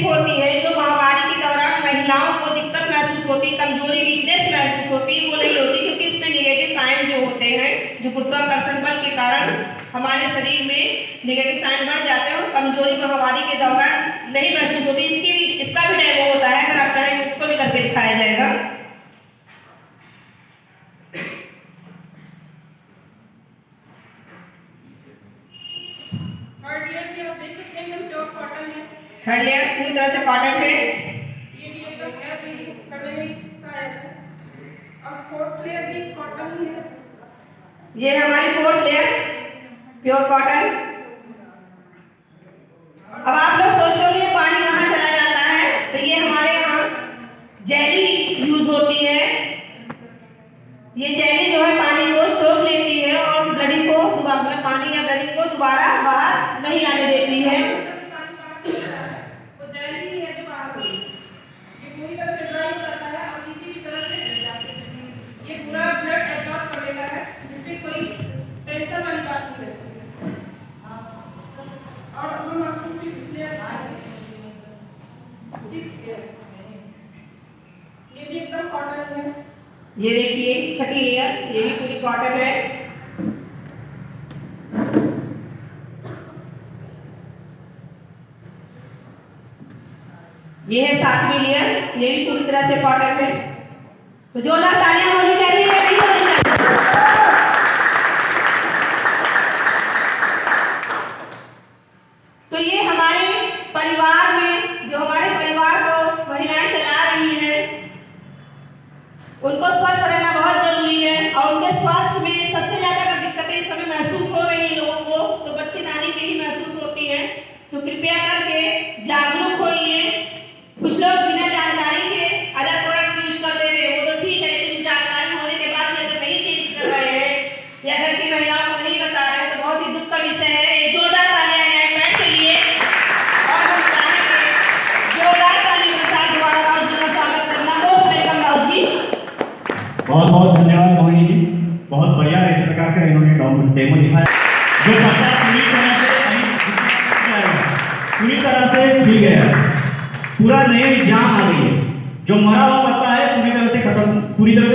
Negative होती है, जो महामारी के दौरान महिलाओं को दिक्कत महसूस होती, कमजोरी वीकनेस महसूस होती, वो नहीं होती, क्योंकि इसमें निगेटिव साइन जो होते हैं, जो गुरुत्वाकर्षण बल के कारण हमारे शरीर में निगेटिव साइन बढ़ जाते हैं और कमजोरी महामारी के दौरान नहीं महसूस होती। इसका भी डेमो होता है, अगर आप चाहें इसको भी करके दिखाया जाएगा। थर्ड लेयर भी आप देख सकते हैं कि प्योर कॉटन है। थर्ड लेयर पूरी तरह से कॉटन है, ये भी एकदम एयर ब्रीथिंग करने में सहायक है। और फोर्थ लेयर भी कॉटन ही है। ये हमारी फोर्थ लेयर प्योर कॉटन। अब आप लोग सोच रहे होंगे पानी कहाँ चला जाता है, तो ये हमारे यहाँ जेली यूज होती है। ये जेली जो है पानी को सोख लेती है और ब्लडिंग को मतलब पानी या ब्लडिंग को दोबारा बाहर नहीं आने देती है। वो जेली ही है जो बाहर होती है। ये पूरी तरह से ड्राई हो जाता है और किसी भी तरह से ये पूरा ब्लड एब्जॉर्ब कर लेता है, जिससे कोई टेंशन वाली बात नहीं रहती। और अब हम आपको ये भी एकदम कॉटन है। ये देखिए छठी लेयर, ये भी पूरी कॉटन है। ये है सातवीं लेयर, ये भी पूरी तरह से कॉटन है। तो जोरदार तालियां होनी चाहिए। तो ये हमारे परिवार में, जो हमारे परिवार को महिलाएं चला रही हैं, उनको स्वस्थ रहना बहुत जरूरी है। और उनके स्वास्थ्य में सबसे ज्यादा अगर दिक्कतें इस समय महसूस हो रही हैं लोगों को, तो बच्चेदानी में ही महसूस होती हैं। तो कृपया करके जागरूक होइए। कुछ लोग बिना जानकारी के अदर प्रोडक्ट्स यूज कर दे रहे हैं, वो तो ठीक है, लेकिन जानकारी होने के बाद भी अगर नहीं चेंज कर रहे हैं या घर की महिलाओं को नहीं बता रहे हैं, तो बहुत ही दुख का विषय है। एक जोरदार तालियां न्यायपीठ के लिए। और हम चाहेंगे जोरदार तालियों के साथ दोबारा राउत जी का स्वागत करना। बहुत वेलकम राउत जी। बहुत बहुत धन्यवाद मोहिनी जी, बहुत बढ़िया इस प्रकार का इन्होंने डेमो दिखाया जो पत्ता पूरी तरह से खिल गया, पूरा नई जान आ गई है। जो मरा हुआ पत्ता है पूरी तरह से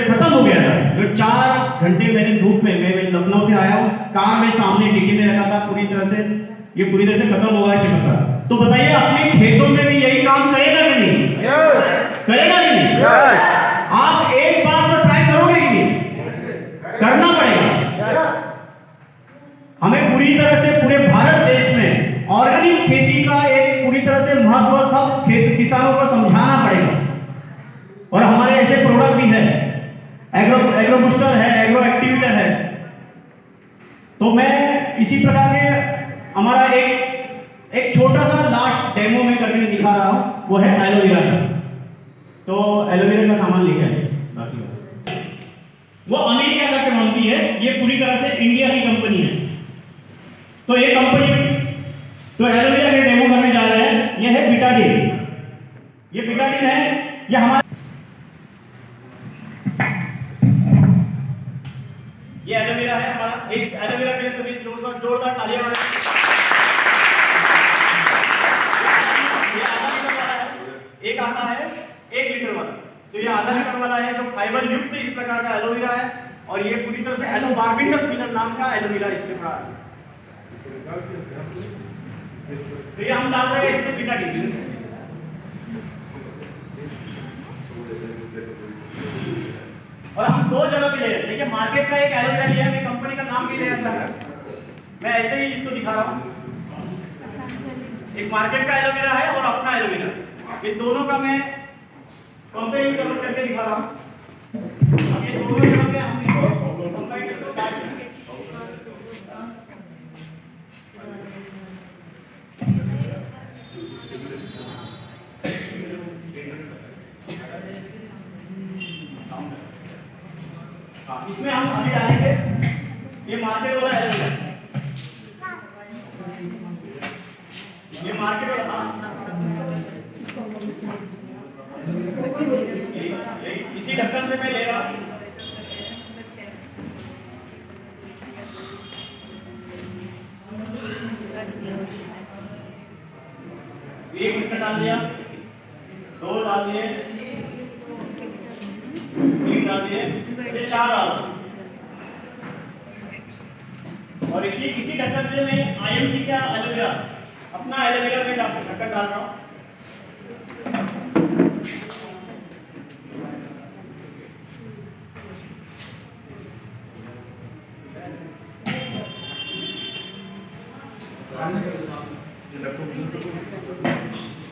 खत्म हो गया था। जो 4 घंटे मैंने धूप में, मैं लखनऊ से आया हूँ, कार में सामने डिग्गी में रखा था, पूरी तरह से ये पूरी तरह से खत्म हो गया चिपका। तो बताइए अपने खेतों में भी यही काम करेगा कि नहीं? करेगा कि नहीं? आप एक बार तो ट्राई करोगे कि नहीं? करना पड़ेगा। हमें पूरी तरह से पूरे भारत देश में ऑर्गेनिक खेती का एक पूरी तरह से महत्व सब किसानों को समझाना पड़ेगा। और हमारे ऐसे प्रोडक्ट भी है, एग्रो बूस्टर है, एग्रो एक्टिवेटर है। तो मैं इसी प्रकार के हमारा एक छोटा सा लास्ट डेमो में करके दिखा रहा हूँ, वो है एलोवेरा का। तो एलोवेरा का सामान लेके आइए। वो अमेरिका का कंपनी है, ये पूरी तरह से इंडिया की कंपनी है। तो ये कंपनी तो एलोवेरा के डेमो करने जा रहे हैं। ये है बीटाडीन, ये बीटाडीन है, ये हमारा ये एलोवेरा है हमारा। एक एलोवेरा के लिए सभी जोरदार तालियां बजाएं। ये आधा लीटर वाला है, एक आता है 1 लीटर वाला। तो ये आधा लीटर वाला है, जो फाइबर युक्त इस प्रकार का एलोवेरा है। और ये पूरी तरह से एलोबार्बिडस मिलर नाम का एलोवेरा इसमें पड़ा है। तो ये हम डाल रहे हैं इसमें बीटाडीन। और हम 2 जगह पे ले रहे हैं। देखिए मार्केट का एक एलोवेरा लिया, मैं कंपनी का नाम भी ले रहा था, मैं ऐसे ही इसको दिखा रहा हूँ। एक मार्केट का एलोवेरा है और अपना एलोवेरा, ये दोनों का मैं कंपेयर करके दिखा रहा हूँ। अब ये दोनों जगह पे हम इसको कंपेयर करके इसमें हम अभी डालेंगे ये मार्केट वाला एलोवेरा, ये मार्केट वाला इसी ढक्कन से मैं ले रहा हूं। एक मिनट डाल दिया, 2 डाल दिए, 3 डाल दिए, ये 4 डाल दिए। और इसी ढक्कन से मैं IMC का एलोवेरा, अपना एलोवेरा में ढक्कन डाल रहा हूँ।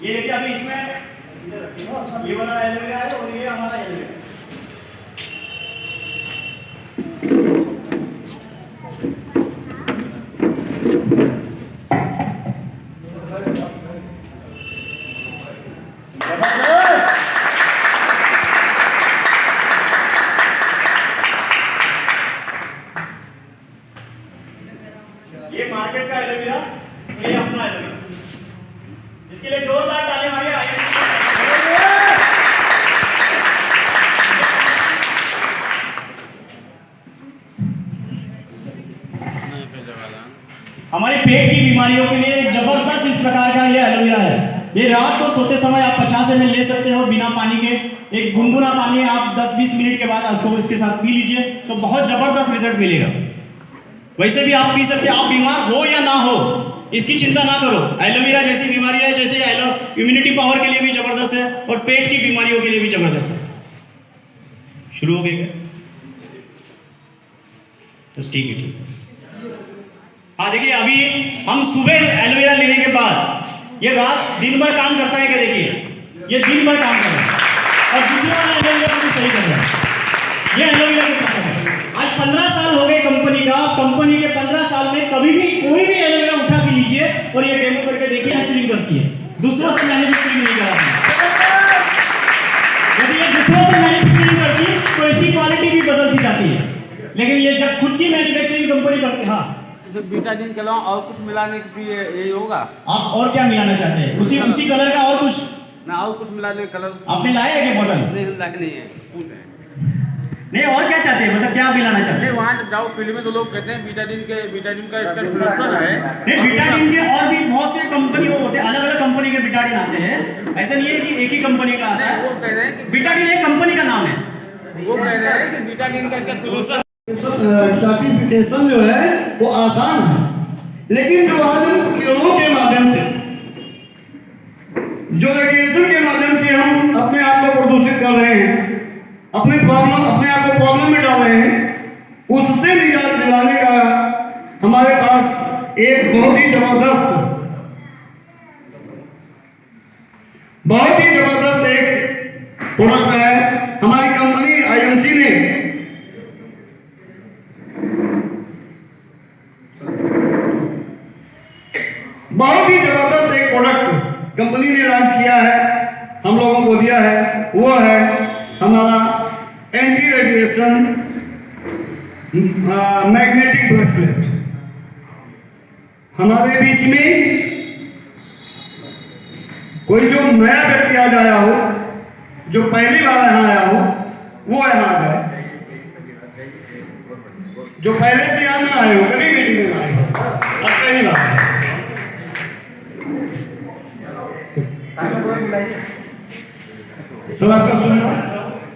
ये देखिए अभी इसमें ये वाला एलोवेरा है और ये हमारा एलोवेरा। ये मार्केट का एलोवेरा, ये अपना एलोवेरा। इसके लिए जोरदार ताली मारिए। हमारे पेट की बीमारियों के लिए जबरदस्त इस प्रकार का ये एलोवेरा है। ये रात को सोते समय आप 50 ml ले सकते हो बिना पानी के। एक गुनगुना पानी आप 10-20 मिनट के बाद उसको इसके साथ पी लीजिए तो बहुत जबरदस्त रिजल्ट मिलेगा। वैसे भी आप पी सकते हैं, आप बीमार हो या ना हो इसकी चिंता ना करो। एलोवेरा जैसी बीमारी है, जैसे इम्यूनिटी पावर के लिए भी जबरदस्त है और पेट की बीमारियों के लिए भी जबरदस्त है। शुरू हो गए क्या? बस ठीक है, ठीक है। हाँ देखिए, अभी हम सुबह एलोवेरा लेने के बाद ये रात दिन भर काम करता है क्या? देखिए ये दिन भर काम कर रहा है और दूसरा वाला एलोवेरा भी सही कर रहा है। ये एलोवेरा के काम है। आज 15 साल हो गए कंपनी का। कंपनी के 15 साल में कभी भी कोई भी एलोवेरा उठा के लीजिए और ये डेमो करके देखिए, मैन्युफैक्चरिंग करती है, दूसरों से मैन्युफैक्चरिंग नहीं कराती। यदि ये दूसरों से मैन्युफैक्चरिंग करती तो इसकी क्वालिटी भी बदलती जाती है, लेकिन ये जब खुद की मैन्युफैक्चरिंग कंपनी करती है। हाँ, तो बीटाडीन के अलावा और कुछ मिलाने के लिए यही होगा? आप और क्या मिलाना चाहते हैं? उसी कलर का और कुछ ना, और कुछ मिलाने कलर आपने लाया है क्या बोतल? नहीं है, पूछ रहे हैं। नहीं, और क्या चाहते हैं? मतलब क्या मिलाना चाहते हैं? वहाँ जब जाओ फील्ड में तो लोग कहते हैं बीटाडीन का इसका सोल्यूशन है। नहीं, बीटाडीन के और भी बहुत से कंपनी होते हैं, अलग अलग कंपनी के बीटाडीन आते हैं। ऐसा नहीं है कि एक ही कंपनी का आता है। वो कह रहे हैं कि बीटाडीन एक कंपनी का नाम है। वो कह रहे हैं कि बीटाडीन का इसका सोल्यूशन स्ट्रैटिफिकेशन जो है वो आसान है, लेकिन जो आज हम किरणों के माध्यम से, जो रेडिएशन के माध्यम से हम अपने आप को प्रदूषित कर रहे हैं, अपने आप को प्रॉब्लम में डाल रहे हैं, उससे निजात दिलाने का हमारे पास एक बहुत ही जबरदस्त एक प्रोडक्ट है। हमारी कंपनी IMC ने बहुत ही जबरदस्त एक प्रोडक्ट कंपनी ने लॉन्च किया है, हम लोगों को दिया है। वो है हमारा एंटी रेडिएशन मैग्नेटिक ब्रेसलेट। हमारे बीच में कोई जो नया व्यक्ति आज आया हो, जो पहली बार यहाँ आया हो, वो यहाँ आ जाए। जो पहले से यहाँ ना आए हो, कभी मीटिंग में ना आए हो, अब पहली बार सर आपका सुनना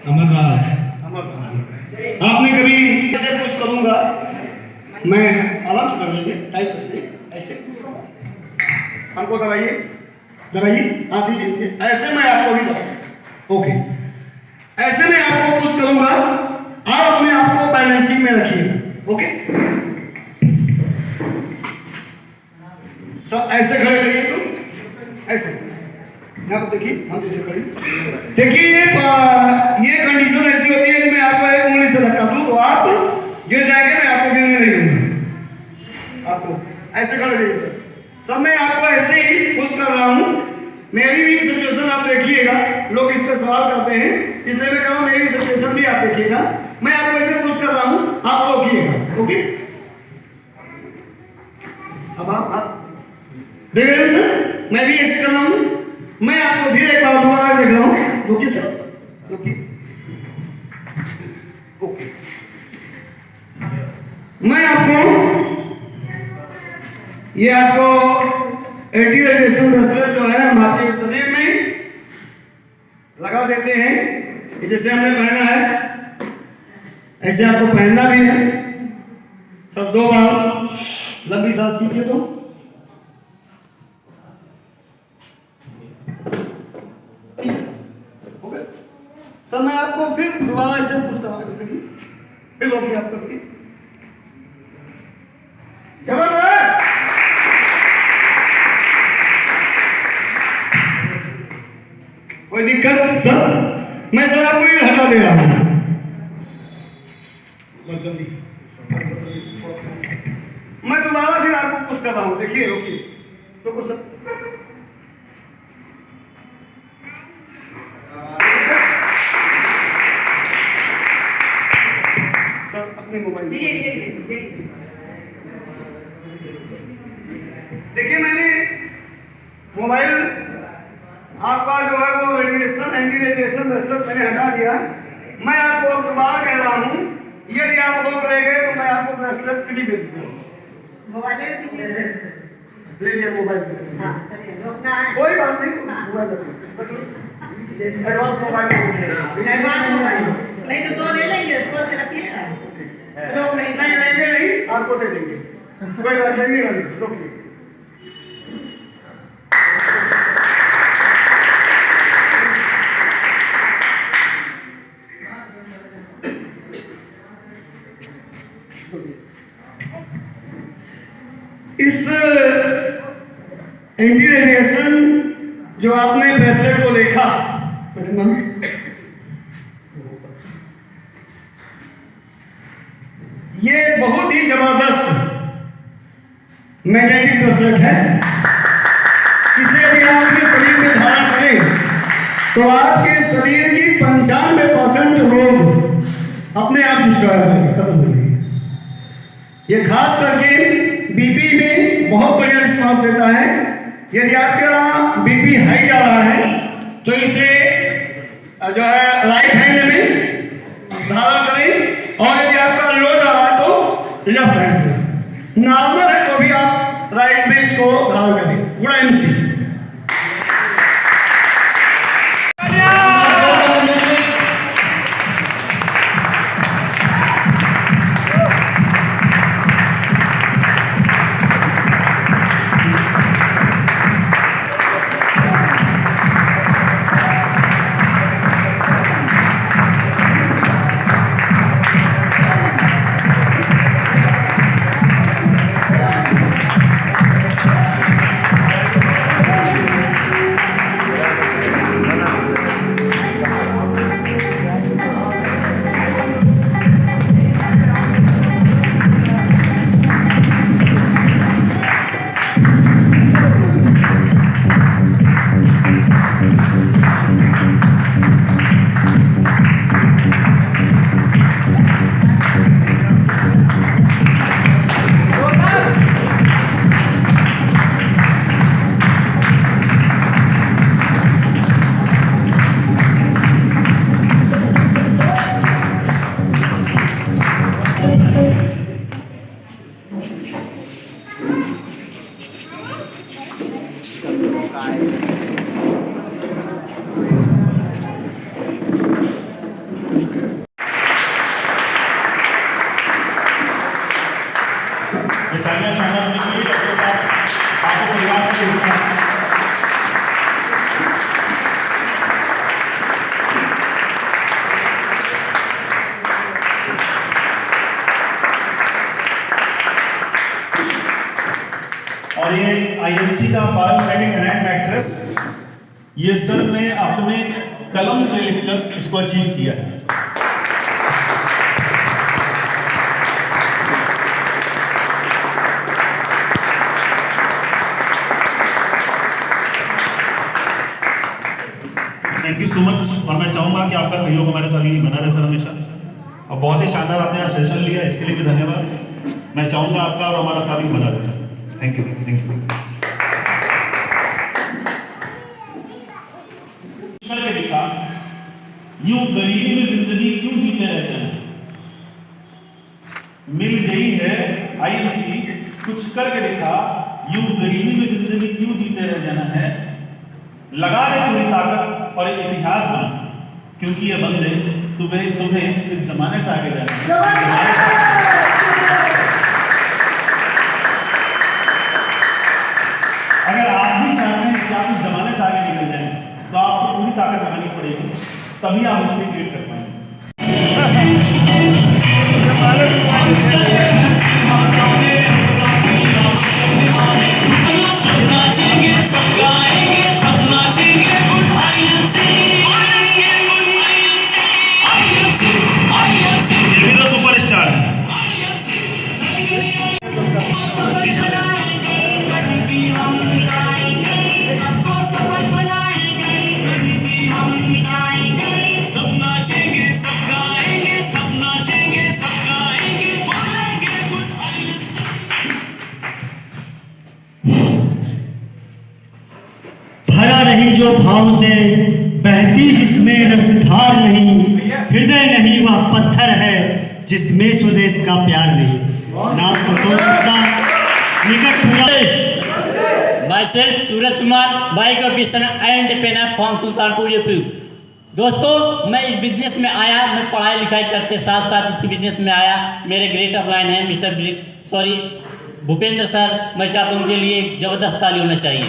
अमरराज, आपने कभी ऐसे कुछ करूंगा मैं, आराम से कर लीजिए, टाइप कर लीजिए, ऐसे हमको दबाइए, हाँ दीजिए, ऐसे मैं आपको भी ओके, ऐसे मैं आपको कुछ करूंगा, आप अपने आप को बैलेंसिंग में रखिए। ओके सर, ऐसे खड़े रहिए, तो ऐसे यहाँ पर देखिए, हम जैसे खड़े देखिए। ये कंडीशन ऐसी होती है कि मैं आपको एक उंगली से धक्का दूं तो आप गिर जाएंगे, मैं आपको गिरने नहीं दूंगा। आपको ऐसे खड़े रहिए सर। सब मैं आपको ऐसे ही पुश कर रहा हूँ। मेरी भी सिचुएशन आप देखिएगा, लोग इस पर सवाल करते हैं, इसलिए मैं कह रहा हूँ मेरी सिचुएशन भी आप देखिएगा। मैं आपको ऐसे पुश कर रहा हूँ, आप रोकिएगा। ओके, अब आप देख रहे हैं सर, मैं भी ऐसे कर रहा हूँ। मैं आपको फिर एक बार दोबारा देख रहा हूँ, रुकिए सर, रुकिए। ओके, मैं आपको ये आपको एंटी रेडिएशन ब्रेसलेट जो है हम आपके शरीर में लगा देते हैं। जैसे हमने पहना है ऐसे आपको पहनना भी है। सब 2 बार लंबी सांस कीजिए तो ओके। सब मैं आपको फिर दोबारा ऐसे पूछता हूँ, इसके लिए फिर होगी आपको इसकी जबरदस्त। कोई दिक्कत सर? मैं सर आपको ये हटा दे रहा हूँ जल्दी। मैं दोबारा फिर आपको कुछ कर रहा हूँ, देखिए रोकिए तो कुछ सर अपने मोबाइल देखिए मैंने मोबाइल आपका जो है वो रेडिएशन एंटी रेडिएशन ब्रेसलेट मैंने हटा दिया। मैं आपको अब दोबारा कह रहा हूँ, यदि आप रोक ले गए तो मैं आपको ब्रेसलेट फ्री दे दूँगा। मोबाइल लीजिए मोबाइल रोकना है। कोई बात नहीं, mobile advance mobile advance mobile नहीं तो 2 ले लेंगे, सोच के रखिएगा। रोक नहीं नहीं लेंगे नहीं, आपको दे देंगे, कोई बात नहीं। रोकिए इस एंटी रेडिएशन जो आपने ब्रेसलेट को देखा, ये बहुत ही जबरदस्त मैग्नेटिक ब्रेसलेट है। इसे भी आपके शरीर में धारण करें तो आपके शरीर की 95% रोग अपने आप डिस्ट्रॉय खत्म हो जाएंगे। ये खास करके बीपी में बहुत बढ़िया रिस्पांस देता है। यदि आपका बीपी हाई जा रहा है तो इसे जो है राइट हैंड में धारण करें, और यदि आपका लो जा रहा है तो लेफ्ट हैंड में। नॉर्मल है तो भी आप राइट में इसको धारण करें। गुड एमसी और ये आईएमसी का पारामेडिक एनाइन मैट्रेस, ये सर ने अपने कलम से लिखकर इसको अचीव किया है। Thank you so much. और मैं चाहूंगा कि आपका सहयोग हमारे साथ ही बना रहे सर हमेशा। और बहुत ही शानदार आपने यहाँ सेशन लिया, इसके लिए भी धन्यवाद। मैं चाहूंगा आपका और हमारा साथ ही बना रहे। Thank you, thank you. करके दिखा, यूं गरीबी में जिंदगी क्यों जीते रह जाना। मिल गई है आईएमसी, कुछ करके दिखा, यूं गरीबी में जिंदगी क्यों जीते रह जाना है। लगा दे पूरी ताकत और एक इतिहास बना। क्योंकि ये बंदे तुम्हें इस जमाने से आगे जाना है। अगर आप भी चाहते हैं कि आप इस जमाने से आगे निकल जाएं, तो आपको पूरी ताकत लगानी पड़ेगी, तभी आप हिस्ट्री क्रिएट कर पाएंगे। ये भी तो सुपरस्टार है। भरा नहीं जो भाव से, बहती जिसमें रसधार नहीं, हृदय नहीं वह पत्थर है जिसमें स्वदेश का प्यार नहीं। नाम संतोष गुप्ता, निकट पूरा। Myself Suraj Kumar, bike officer and painter from Sultanpur UP. दोस्तों, मैं इस बिजनेस में आया, मैं पढ़ाई लिखाई करते साथ साथ इस बिजनेस में आया। मेरे ग्रेट ऑफलाइन है मिस्टर भूपेंद्र सर, मैं चाहता हूँ उनके लिए एक जबरदस्त ताली होना चाहिए।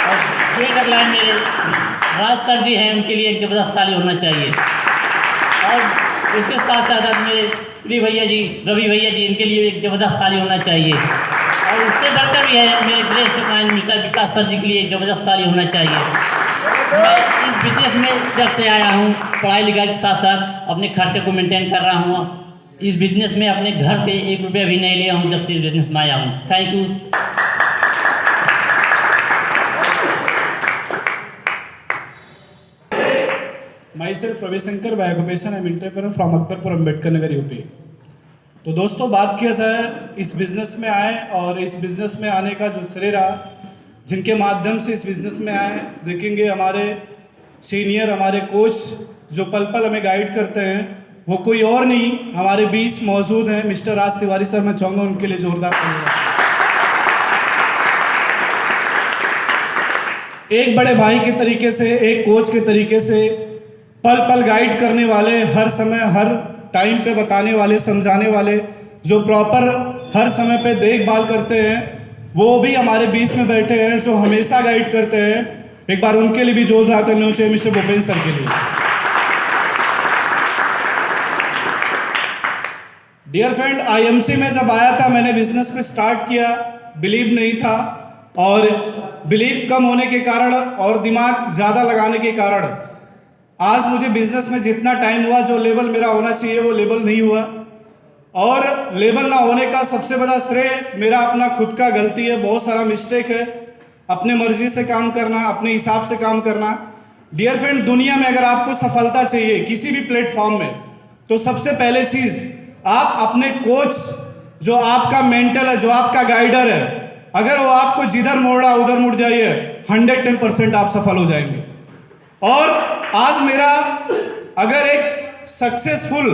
और ग्रेट ऑफलाइन मेरे राज सर जी हैं, उनके लिए एक जबरदस्त ताली होना चाहिए। और इसके साथ साथ मेरे प्रिय भैया जी, रवि भैया जी, इनके लिए एक जबरदस्त ताली होना चाहिए। और उससे बढ़कर भी है मेरे ग्रेट ऑफलाइन मिस्टर विकास सर जी के लिए एक जबरदस्त ताली होना चाहिए। मैं इस बिजनेस में जब से आया हूँ, पढ़ाई लिखाई के साथ साथ अपने खर्चे को मेंटेन कर रहा हूँ। इस बिजनेस में अपने घर से 1 रुपया भी नहीं लिया हूँ जब से इस बिजनेस में आया हूँ। Thank you. Myself Ravishankar, by occupation I am entrepreneur from Akbarpur Ambedkar Nagar UP. तो दोस्तों, बात किया जाए इस बिज़नेस में आए और इस बिज़नेस में आने का जो श्रेय रहा, जिनके माध्यम से इस बिज़नेस में आए, देखेंगे हमारे सीनियर, हमारे कोच जो पल पल हमें गाइड करते हैं, वो कोई और नहीं हमारे बीच मौजूद हैं मिस्टर राज तिवारी सर। मैं चाहूँगा उनके लिए जोरदार तालियां। एक बड़े भाई के तरीके से, एक कोच के तरीके से पल पल गाइड करने वाले, हर समय हर टाइम पे बताने वाले, समझाने वाले, जो प्रॉपर हर समय पे देखभाल करते हैं, वो भी हमारे बीच में बैठे हैं, जो हमेशा गाइड करते हैं। एक बार उनके लिए भी जोरदार तालियां चाहिए मिस्टर भूपेंद्र सर के लिए। डियर फ्रेंड, आईएमसी में जब आया था, मैंने बिजनेस पे स्टार्ट किया, बिलीव नहीं था, और बिलीव कम होने के कारण और दिमाग ज़्यादा लगाने के कारण आज मुझे बिजनेस में जितना टाइम हुआ, जो लेवल मेरा होना चाहिए वो लेवल नहीं हुआ। और लेवल ना होने का सबसे बड़ा श्रेय मेरा अपना खुद का गलती है, बहुत सारा मिस्टेक है। अपने मर्जी से काम करना, अपने हिसाब से काम करना। डियर फ्रेंड, दुनिया में अगर आपको सफलता चाहिए किसी भी प्लेटफॉर्म में, तो सबसे पहले चीज़ आप अपने कोच, जो आपका मेंटर है, जो आपका गाइडर है, अगर वो आपको जिधर मोड़ रहा उधर मुड़ जाइए, 110% आप सफल हो जाएंगे। और आज मेरा अगर एक सक्सेसफुल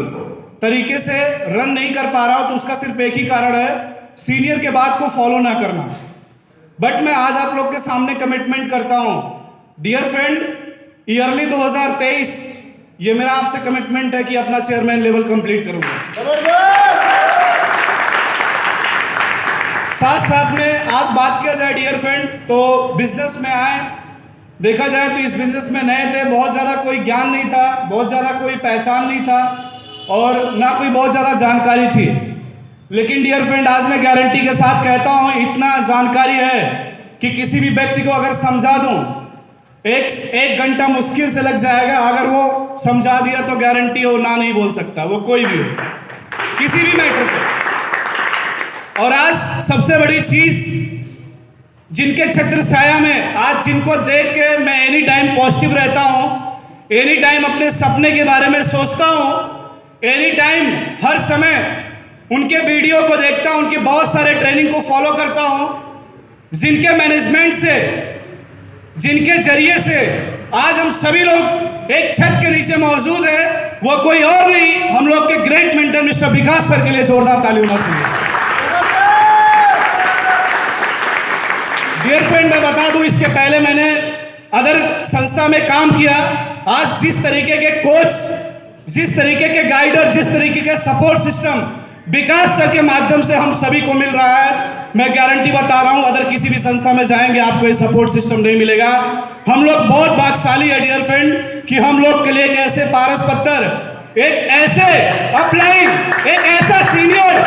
तरीके से रन नहीं कर पा रहा हो, तो उसका सिर्फ एक ही कारण है, सीनियर के बात को फॉलो ना करना। बट मैं आज आप लोग के सामने कमिटमेंट करता हूं, डियर फ्रेंड, ईयरली 2023 ये मेरा आपसे कमिटमेंट है कि अपना चेयरमैन लेवल कंप्लीट करूंगा। साथ साथ में आज बात किया जाए डियर फ्रेंड, तो बिजनेस में आए, देखा जाए तो इस बिजनेस में नए थे, बहुत ज़्यादा कोई ज्ञान नहीं था, बहुत ज़्यादा कोई पहचान नहीं था, और ना कोई बहुत ज़्यादा जानकारी थी। लेकिन डियर फ्रेंड, आज मैं गारंटी के साथ कहता हूँ, इतना जानकारी है कि किसी भी व्यक्ति को अगर समझा दूँ, एक घंटा मुश्किल से लग जाएगा। अगर वो समझा दिया तो गारंटी हो ना नहीं बोल सकता, वो कोई भी हो, किसी भी मैटर पे। और आज सबसे बड़ी चीज, जिनके छत्र छाया में आज जिनको देख के मैं एनी टाइम पॉजिटिव रहता हूं, एनी टाइम अपने सपने के बारे में सोचता हूं, एनी टाइम हर समय उनके वीडियो को देखता हूं, उनके बहुत सारे ट्रेनिंग को फॉलो करता हूं, जिनके मैनेजमेंट से, जिनके जरिए से आज हम सभी लोग एक छत के नीचे मौजूद है, वो कोई और नहीं, हम लोग के ग्रेट मेंटर मिस्टर विकास सर के लिए जोरदार ताली होना चाहिए। डियर फ्रेंड, मैं बता दूं, इसके पहले मैंने अदर संस्था में काम किया, आज जिस तरीके के कोच, जिस तरीके के गाइडर, जिस तरीके के सपोर्ट सिस्टम विकास सर के माध्यम से हम सभी को मिल रहा है, मैं गारंटी बता रहा हूं अगर किसी भी संस्था में जाएंगे आपको ये सपोर्ट सिस्टम नहीं मिलेगा। हम लोग बहुत भाग्यशाली है डियर फ्रेंड कि हम लोग के लिए एक ऐसे पारस पत्थर, एक ऐसे अपलाइन, एक ऐसा सीनियर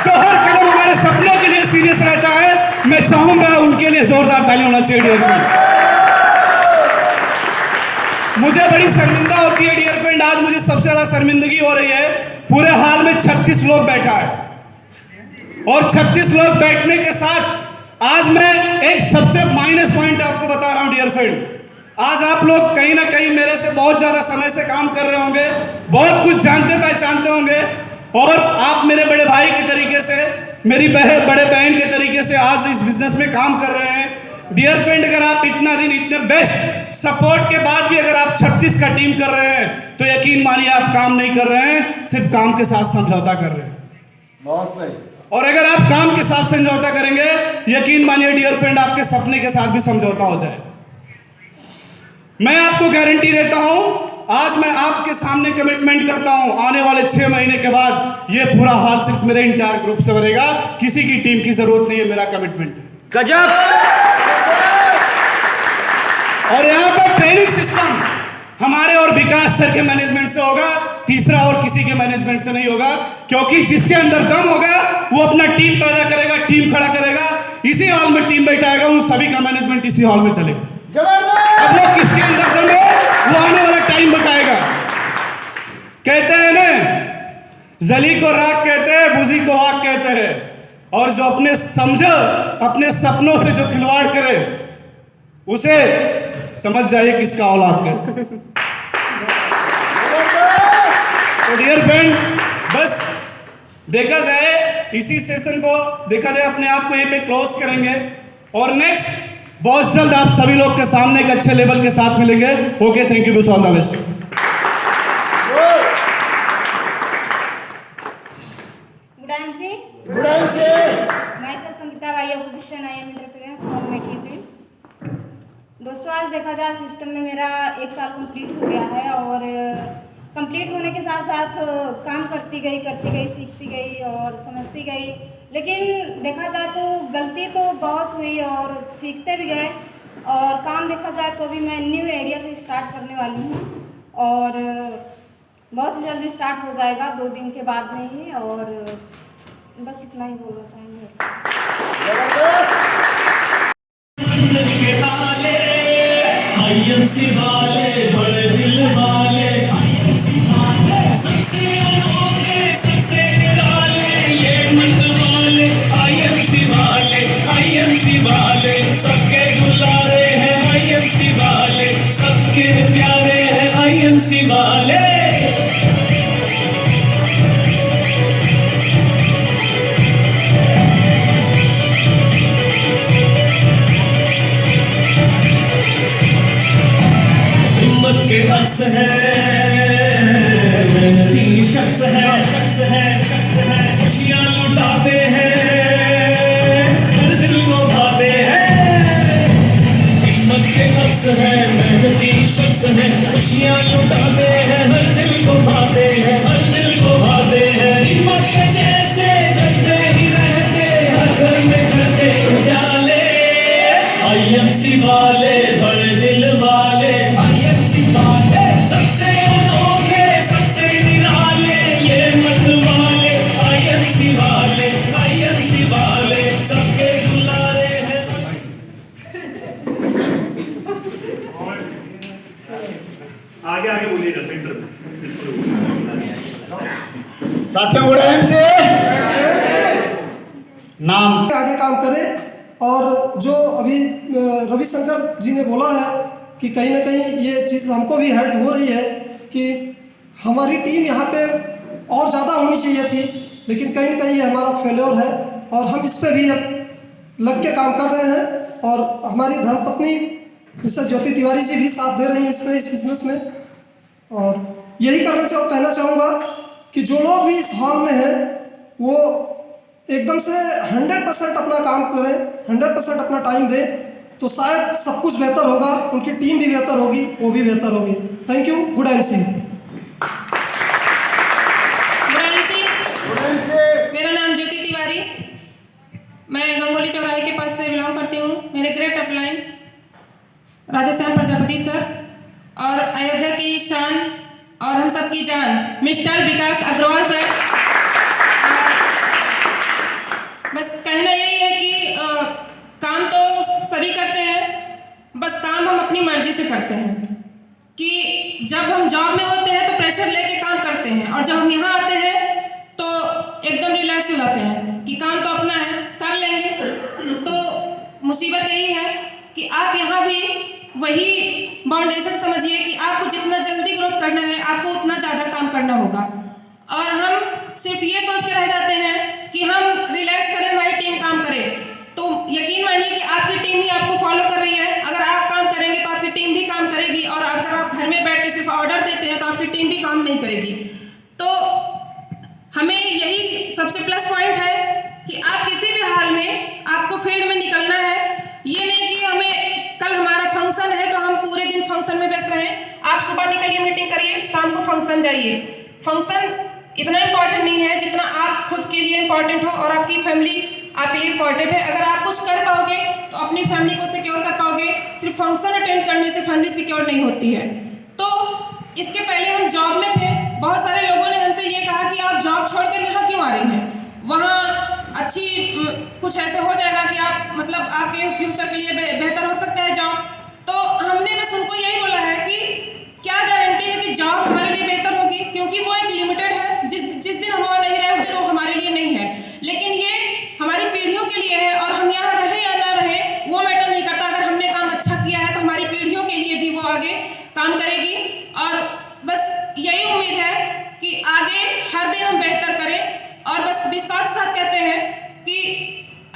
जो हर कदम हमारे सपनों के लिए सीरियस रहता है, मैं चाहूंगा उनके लिए जोरदार ताली होना चाहिए डियर फ्रेंड। मुझे बड़ी शर्मिंदा होती है डियर फ्रेंड, आज मुझे सबसे ज्यादा शर्मिंदगी हो रही है। पूरे हाल में 36 लोग बैठा है और 36 लोग बैठने के साथ आज मैं एक सबसे माइनस पॉइंट आपको बता रहा हूं डियर फ्रेंड। आज आप लोग कहीं ना कहीं मेरे से बहुत ज्यादा समय से काम कर रहे होंगे, बहुत कुछ जानते पहचानते होंगे और आप मेरे बड़े भाई के तरीके से, मेरी बड़े बहन के तरीके से आज इस बिजनेस में काम कर रहे हैं। डियर फ्रेंड, अगर आप इतना दिन इतने बेस्ट सपोर्ट के बाद भी अगर आप 36 का टीम कर रहे हैं तो यकीन मानिए आप काम नहीं कर रहे हैं, सिर्फ काम के साथ समझौता कर रहे हैं। बहुत सही। और अगर आप काम के साथ समझौता करेंगे, यकीन मानिए डियर फ्रेंड आपके सपने के साथ भी समझौता हो जाए। मैं आपको गारंटी देता हूं, आज मैं आपके सामने कमिटमेंट करता हूं, आने वाले 6 महीने के बाद ये पूरा हाल सिर्फ मेरे इंटायर ग्रुप से बनेगा, किसी की टीम की जरूरत नहीं है, मेरा कमिटमेंट है। गजब। और यहाँ का ट्रेनिंग सिस्टम हमारे और विकास सर के मैनेजमेंट से होगा, तीसरा और किसी के मैनेजमेंट से नहीं होगा, क्योंकि जिसके अंदर दम होगा वो अपना टीम पैदा करेगा, टीम खड़ा करेगा। इसी हॉल में टीम बैठाएगा, उन सभी का मैनेजमेंट इसी हॉल में चलेगा। अब वो किसके अंदर दम है वो आने वाला टाइम बताएगा। कहते हैं ना, जली को राख कहते हैं, बुझी को आग कहते हैं, और जो अपने समझ, अपने सपनों से जो खिलवाड़ करे उसे समझ जाइए किसका औलाद कहते। तो डियर फ्रेंड, बस देखा जाए, इसी सेशन को देखा जाए, अपने आप को यहीं पे क्लोज करेंगे और नेक्स्ट बहुत जल्द आप सभी लोग के सामने एक अच्छे लेवल के साथ मिलेंगे। Okay, thank you, all the best. Good time से myself अंकिता भाई occupation I am entrepreneur from material. दोस्तों, आज देखा जाए सिस्टम में मेरा 1 साल कंप्लीट हो गया है और कंप्लीट होने के साथ साथ काम करती गई, सीखती गई और समझती गई। लेकिन देखा जाए तो गलती तो बहुत हुई और सीखते भी गए, और काम देखा जाए तो अभी मैं न्यू एरिया से स्टार्ट करने वाली हूँ और बहुत जल्दी स्टार्ट हो जाएगा, 2 दिन के बाद में ही। और बस इतना ही बोलना चाहेंगे। आईएमसी वाले बड़े दिल वाले, आईएमसी वाले सबसे अनोखे, सबसे निराले, ये मत वाले, आईएमसी वाले सबके दुलारे हैं, आईएमसी वाले सबके प्यारे हैं, आईएमसी वाले। के अक्स है, मेहनती शख्स है, खुशियाँ लुटाते हैं, हर दिल को भाते हैं। हिम्मत के अक्स है, मेहनती शख्स है, खुशियाँ लुटाते हैं, हर दिल को भाते हैं, हर दिल को भाते हैं। हिम्मत के जैसे जगते ही रहते, हर घर में करते उजाले, आईएमसी वाले बड़े दिल वाले, सबसे अनोखे, सबसे निराले, ये मत वाले, आईएमसी वाले सबके दुलारे हैं। आगे बोलिएगा सेंटर में। साथियों, गुड टाइम से नाम आगे काम करें। और जो अभी रविशंकर जी ने बोला है कि कहीं ना कहीं ये चीज़ हमको भी हर्ट हो रही है कि हमारी टीम यहाँ पे और ज़्यादा होनी चाहिए थी, लेकिन कहीं ना कहीं ये हमारा फेल्योर है और हम इस पे भी अब लग के काम कर रहे हैं। और हमारी धर्मपत्नी मिसेस ज्योति तिवारी जी भी साथ दे रही हैं इसमें, इस बिज़नेस में। और यही कहना चाहूँगा कि जो लोग भी इस हॉल में हैं वो एकदम से 100% अपना काम करें, 100% अपना टाइम दें तो शायद सब कुछ बेहतर होगा, उनकी टीम भी बेहतर होगी, वो भी बेहतर होगी। Thank you. Good MC. मेरा नाम ज्योति तिवारी, मैं गंगोली चौराहे के पास से बिलोंग करती हूँ। मेरे great upline Radheshyam Prajapati sir और अयोध्या की शान और हम सब की जान मिस्टर विकास अग्रवाल सर। बस कहना यही है कि काम तो सभी करते हैं, बस काम हम अपनी मर्जी से करते हैं। कि जब हम जॉब में होते हैं तो प्रेशर लेके काम करते हैं, और जब हम यहाँ आते हैं तो एकदम रिलैक्स हो जाते हैं कि काम तो अपना है, कर लेंगे। तो मुसीबत यही है कि आप यहाँ भी वही बाउंडेशन समझिए कि आपको जितना जल्दी ग्रोथ करना है, आपको उतना ज़्यादा काम करना होगा। और हम सिर्फ ये सोच के रह जाते हैं कि हम रिलैक्स करें, हमारी टीम काम करे, तो यकीन मानिए कि आपकी टीम ही आपको फॉलो कर रही है। अगर आप काम करेंगे तो आपकी टीम भी काम करेगी, और अगर आप घर में बैठ के सिर्फ ऑर्डर देते हैं तो आपकी टीम भी काम नहीं करेगी। तो हमें यही सबसे प्लस पॉइंट है कि आप किसी भी हाल में आपको फील्ड में निकलना है। ये नहीं कि हमें कल हमारा फंक्शन है तो हम पूरे दिन फंक्शन में व्यस्त रहें। आप सुबह निकलिए, मीटिंग करिए, शाम को फंक्शन जाइए। फंक्शन इतना इम्पॉर्टेंट नहीं है जितना आप खुद के लिए इम्पॉर्टेंट हो, और आपकी फैमिली आपके लिए इम्पॉर्टेंट है। अगर आप कुछ कर पाओगे तो अपनी फैमिली को सिक्योर कर पाओगे। सिर्फ फंक्शन अटेंड करने से फैमिली सिक्योर नहीं होती है। तो इसके पहले हम जॉब में थे, बहुत सारे लोगों ने हमसे ये कहा कि आप जॉब छोड़कर यहाँ क्यों आ रही हैं, वहाँ अच्छी कुछ ऐसे हो जाएगा कि आप मतलब आपके फ्यूचर के लिए बेहतर हो सकता है जॉब। तो हमने बस उनको यही बोला है कि क्या गारंटी है कि जॉब हमारे लिए बेहतर होगी, क्योंकि वो एक लिमिटेड है। जिस दिन हम वहाँ नहीं रहे उस दिन वो हमारे लिए नहीं है, लेकिन ये हमारी पीढ़ियों के लिए है। और हम यहाँ रहे या ना रहे वो मैटर नहीं करता। अगर हमने काम अच्छा किया है तो हमारी पीढ़ियों के लिए भी वो आगे काम करेगी। और बस यही उम्मीद है कि आगे हर दिन हम बेहतर करें, और बस विश्वास के साथ कहते हैं कि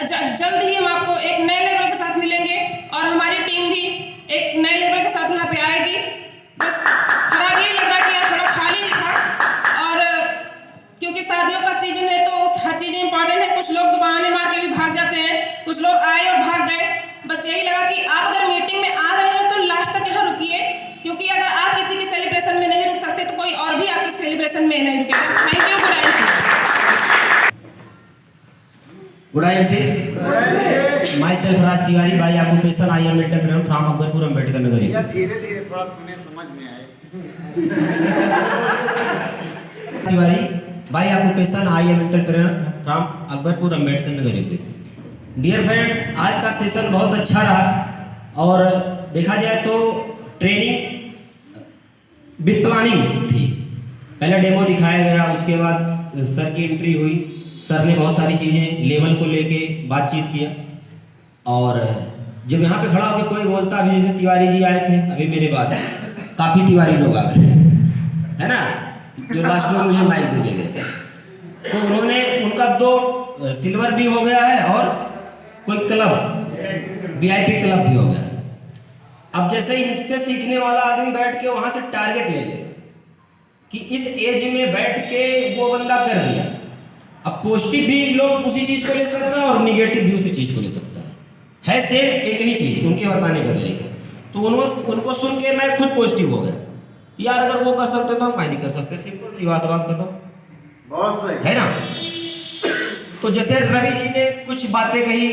जल्द ही हम आपको एक नए लेवल के साथ मिलेंगे, और हमारी टीम भी एक नए लेवल के साथ यहाँ पे आएगी। बस खराब ये लग रहा कि यहाँ थोड़ा खाली दिखा, और क्योंकि शादियों का सीजन है तो हर चीज़ें इंपॉर्टेंट है। कुछ लोग तो बहाने मार के भी भाग जाते हैं, कुछ लोग आए और भाग गए। बस यही लगा कि आप अगर मीटिंग में आ रहे हैं तो लास्ट तक यहाँ रुकिए, क्योंकि अगर आप किसी के सेलिब्रेशन में नहीं रुक सकते तो कोई और भी आपके सेलिब्रेशन में नहीं रुकेगा। Thank you. Good MC. Myself Raj Tiwari, by occupation I am entrepreneur from Akbarpur Ambedkar Nagar. धीरे धीरे थोड़ा सुने, समझ में आए। Tiwari, by occupation I am entrepreneur from Akbarpur Ambedkar Nagar. Dear friend, आज का सेशन बहुत अच्छा रहा, और देखा जाए तो ट्रेनिंग विद प्लानिंग थी। पहले डेमो दिखाया गया, उसके बाद सर की एंट्री हुई। सर ने बहुत सारी चीज़ें लेवल को लेके बातचीत किया, और जब यहाँ पे खड़ा होकर कोई बोलता, अभी जैसे तिवारी जी आए थे अभी मेरे बाद, काफ़ी तिवारी लोग आ गए है ना, जो लास्ट में मुझे माइक दे गए। तो उन्होंने उनका 2 सिल्वर भी हो गया है, और कोई क्लब VIP क्लब भी हो गया है। अब जैसे इनसे सीखने वाला आदमी बैठ के वहाँ से टारगेट ले ले कि इस एज में बैठ के वो बंदा कर दिया। अब पॉजिटिव भी लोग उसी चीज़ को ले सकता है, और निगेटिव भी उसी चीज़ को ले सकता है सेम एक ही चीज़ उनके बताने का तरीका। तो उनको सुन के मैं खुद पॉजिटिव हो गया, यार अगर वो कर सकते तो हम क्यों नहीं कर सकते। सिंपल सी बात खत्म, बहुत सही है ना। तो जैसे रवि जी ने कुछ बातें कही,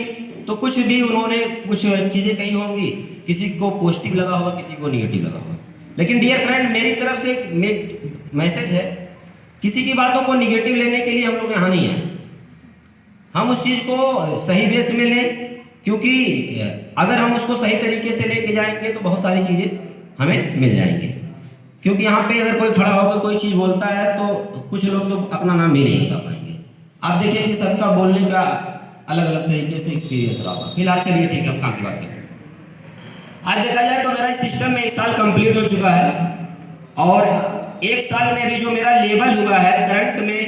तो कुछ भी उन्होंने कुछ चीज़ें कही होंगी, किसी को पॉजिटिव लगा होगा, किसी को निगेटिव लगा होगा। लेकिन डियर फ्रेंड, मेरी तरफ से एक मैसेज है, किसी की बातों को निगेटिव लेने के लिए हम लोग यहाँ नहीं आए। हम उस चीज़ को सही बेस में लें, क्योंकि अगर हम उसको सही तरीके से लेके जाएंगे तो बहुत सारी चीज़ें हमें मिल जाएंगी। क्योंकि यहाँ पे अगर कोई खड़ा होकर कोई चीज़ बोलता है तो कुछ लोग तो अपना नाम भी नहीं बता पाएंगे। आप देखिए कि सबका बोलने का अलग अलग तरीके से एक्सपीरियंस रहा होगा। फिलहाल चलिए ठीक है, हम काम की बात करते हैं। आज देखा जाए तो मेरा इस सिस्टम में 1 साल कंप्लीट हो चुका है, और 1 साल में भी जो मेरा लेवल हुआ है करंट में,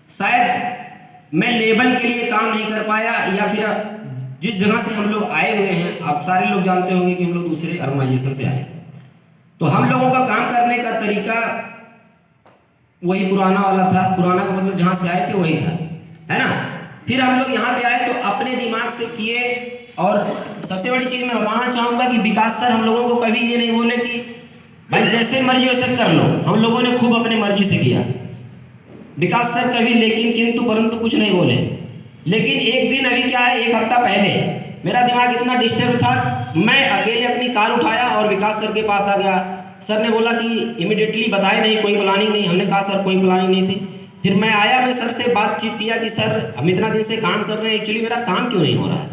शायद मैं लेवल के लिए काम नहीं कर पाया, या फिर जिस जगह से हम लोग आए हुए हैं, आप सारे लोग जानते होंगे कि हम लोग दूसरे ऑर्गेनाइजेशन से आए, तो हम लोगों का काम करने का तरीका वही पुराना वाला था। पुराना का मतलब जहाँ से आए थे वही था, है ना। फिर हम लोग यहाँ पे आए तो अपने दिमाग से किए। और सबसे बड़ी चीज़ मैं बताना चाहूँगा कि विकास सर हम लोगों को कभी ये नहीं बोले कि भाई जैसे मर्जी वैसे कर लो, हम लोगों ने खूब अपने मर्जी से किया। विकास सर कभी लेकिन किंतु परंतु कुछ नहीं बोले। लेकिन एक दिन अभी क्या है, एक हफ्ता पहले मेरा दिमाग इतना डिस्टर्ब था, मैं अकेले अपनी कार उठाया और विकास सर के पास आ गया। सर ने बोला कि इमीडिएटली बताए नहीं, कोई प्लानिंग नहीं। हमने कहा सर कोई प्लानिंग नहीं थी। फिर मैं आया, मैं सर से बातचीत किया कि सर हम इतना दिन से काम कर रहे हैं, एक्चुअली मेरा काम क्यों नहीं हो रहा है,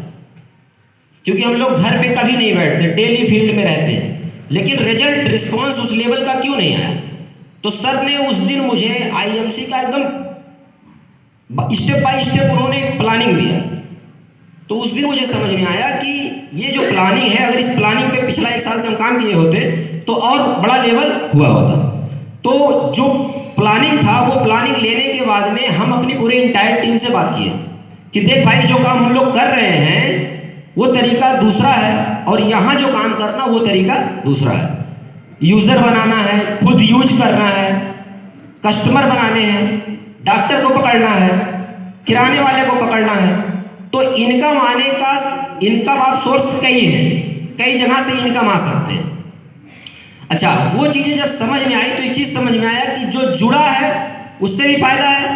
क्योंकि हम लोग घर पे कभी नहीं बैठते, डेली फील्ड में रहते हैं, लेकिन रिजल्ट रिस्पॉन्स उस लेवल का क्यों नहीं आया। तो सर ने उस दिन मुझे आईएमसी का एकदम स्टेप बाय स्टेप उन्होंने एक प्लानिंग दिया। तो उस दिन मुझे समझ में आया कि ये जो प्लानिंग है, अगर इस प्लानिंग पे पिछला 1 साल से हम काम किए होते तो और बड़ा लेवल हुआ होता। तो जो प्लानिंग था, वो प्लानिंग लेने के बाद में हम अपनी पूरे इंटायर टीम से बात किए कि देख भाई, जो काम हम लोग कर रहे हैं वो तरीका दूसरा है, और यहाँ जो काम करना वो तरीका दूसरा है। यूज़र बनाना है, खुद यूज करना है, कस्टमर बनाने हैं, डॉक्टर को पकड़ना है, किराने वाले को पकड़ना है। तो इनकम आने का, इनकम आप सोर्स कई है, कई जगह से इनकम आ सकते हैं। अच्छा, वो चीज़ें जब समझ में आई तो एक चीज़ समझ में आया कि जो जुड़ा है उससे भी फायदा है,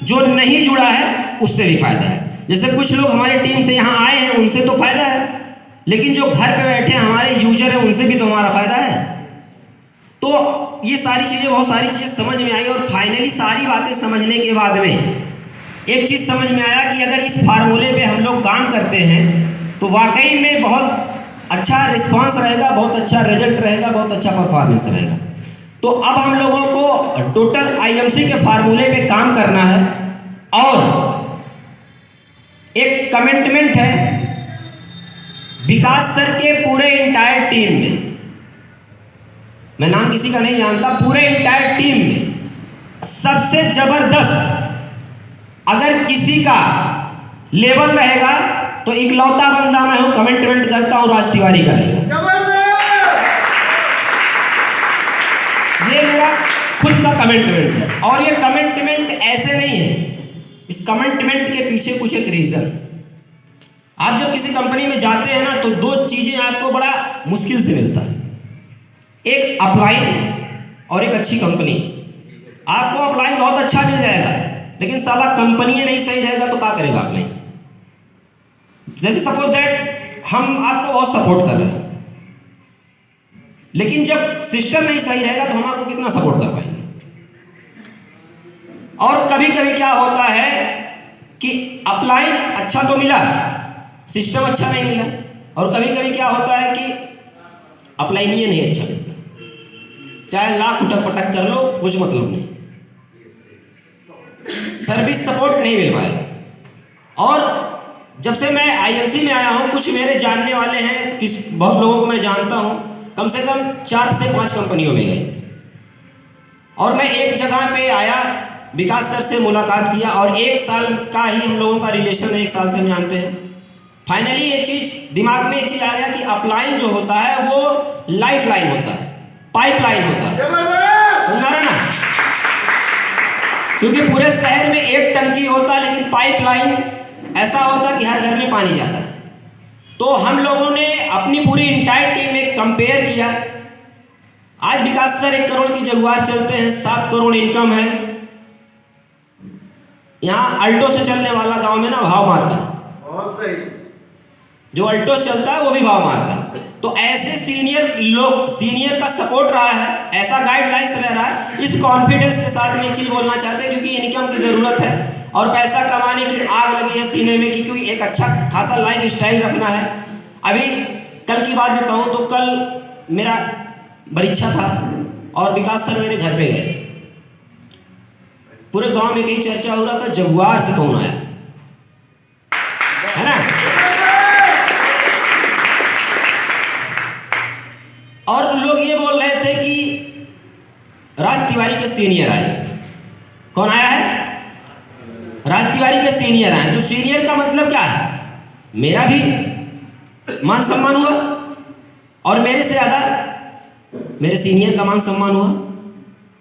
जो नहीं जुड़ा है उससे भी फायदा है। जैसे कुछ लोग हमारे टीम से यहाँ आए हैं, उनसे तो फायदा है, लेकिन जो घर पे बैठे हमारे यूजर हैं उनसे भी तो हमारा फायदा है। तो ये सारी चीज़ें, बहुत सारी चीज़ें समझ में आई, और फाइनली सारी बातें समझने के बाद में एक चीज़ समझ में आया कि अगर इस फार्मूले पे हम लोग काम करते हैं तो वाकई में बहुत अच्छा रिस्पांस रहेगा, बहुत अच्छा रिजल्ट रहेगा, बहुत अच्छा परफॉर्मेंस रहेगा। तो अब हम लोगों को टोटल आईएमसी के फार्मूले पे काम करना है, और एक कमिटमेंट है विकास सर के पूरे इंटायर टीम में, मैं नाम किसी का नहीं जानता, पूरे इंटायर टीम में सबसे जबरदस्त अगर किसी का लेवल रहेगा तो इकलौता बंदा मैं हूं, कमिटमेंट करता हूं, राज तिवारी का रहेगा। ये मेरा खुद का कमिटमेंट है, और ये कमिटमेंट ऐसे नहीं है, इस कमिटमेंट के पीछे कुछ एक रीजन। आप जब किसी कंपनी में जाते हैं ना तो 2 चीजें आपको बड़ा मुश्किल से मिलता है, एक अपलाइन और एक अच्छी कंपनी। आपको अपलाइन बहुत अच्छा मिल जाएगा, लेकिन साला कंपनी नहीं सही रहेगा तो क्या करेगा अपलाइन। जैसे सपोज दैट हम आपको बहुत सपोर्ट कर रहे हैं, लेकिन जब सिस्टम नहीं सही रहेगा तो हम आपको कितना सपोर्ट कर पाएंगे। और कभी कभी क्या होता है कि अपलाइन अच्छा तो मिला, सिस्टम अच्छा नहीं मिला, और कभी कभी क्या होता है कि अपलाइन ये नहीं अच्छा मिलता, चाहे लाख उठक पटक कर लो, कुछ मतलब नहीं, सर्विस सपोर्ट नहीं मिल पाएगा। और जब से मैं आईएमसी में आया हूं, कुछ मेरे जानने वाले हैं, बहुत लोगों को मैं जानता हूं, कम से कम 4 से 5 कंपनियों में गए, और मैं एक जगह पे आया, विकास सर से मुलाकात किया, और 1 साल का ही हम लोगों का रिलेशन है, 1 साल से हम जानते हैं। फाइनली ये चीज दिमाग में, एक चीज आ गया कि अपलाइन जो होता है वो लाइफ लाइन होता है, पाइपलाइन होता है, सुन रहे ना, क्योंकि पूरे शहर में एक टंकी होता है, लेकिन पाइपलाइन ऐसा होता है कि हर घर में पानी जाता है। तो हम लोगों ने अपनी पूरी इंटायर टीम में कंपेयर किया। आज विकास सर 1 करोड़ की जगुआर चलते हैं, 7 करोड़ इनकम है। यहाँ अल्टो से चलने वाला गांव में ना भाव मारता है, बहुत सही, जो अल्टो से चलता है वो भी भाव मारता है। तो ऐसे सीनियर लोग, सीनियर का सपोर्ट रहा है, ऐसा गाइडलाइंस रह रहा है। इस कॉन्फिडेंस के साथ में एक चीज बोलना चाहते हैं, क्योंकि इनकम की जरूरत है और पैसा कमाने की आग लगी है सीने में, क्योंकि एक अच्छा खासा लाइफ स्टाइल रखना है। अभी कल की बात बताऊं तो कल मेरा परीक्षा था और विकास सर मेरे घर पे गए थे। पूरे गांव में कहीं चर्चा हो रहा था जगुआर से कौन आया है ना, और लोग ये बोल रहे थे कि राज तिवारी के सीनियर आए। कौन आया है? राज तिवारी के सीनियर आए। तो सीनियर का मतलब क्या है? मेरा भी मान सम्मान हुआ और मेरे से ज्यादा मेरे सीनियर का मान सम्मान हुआ।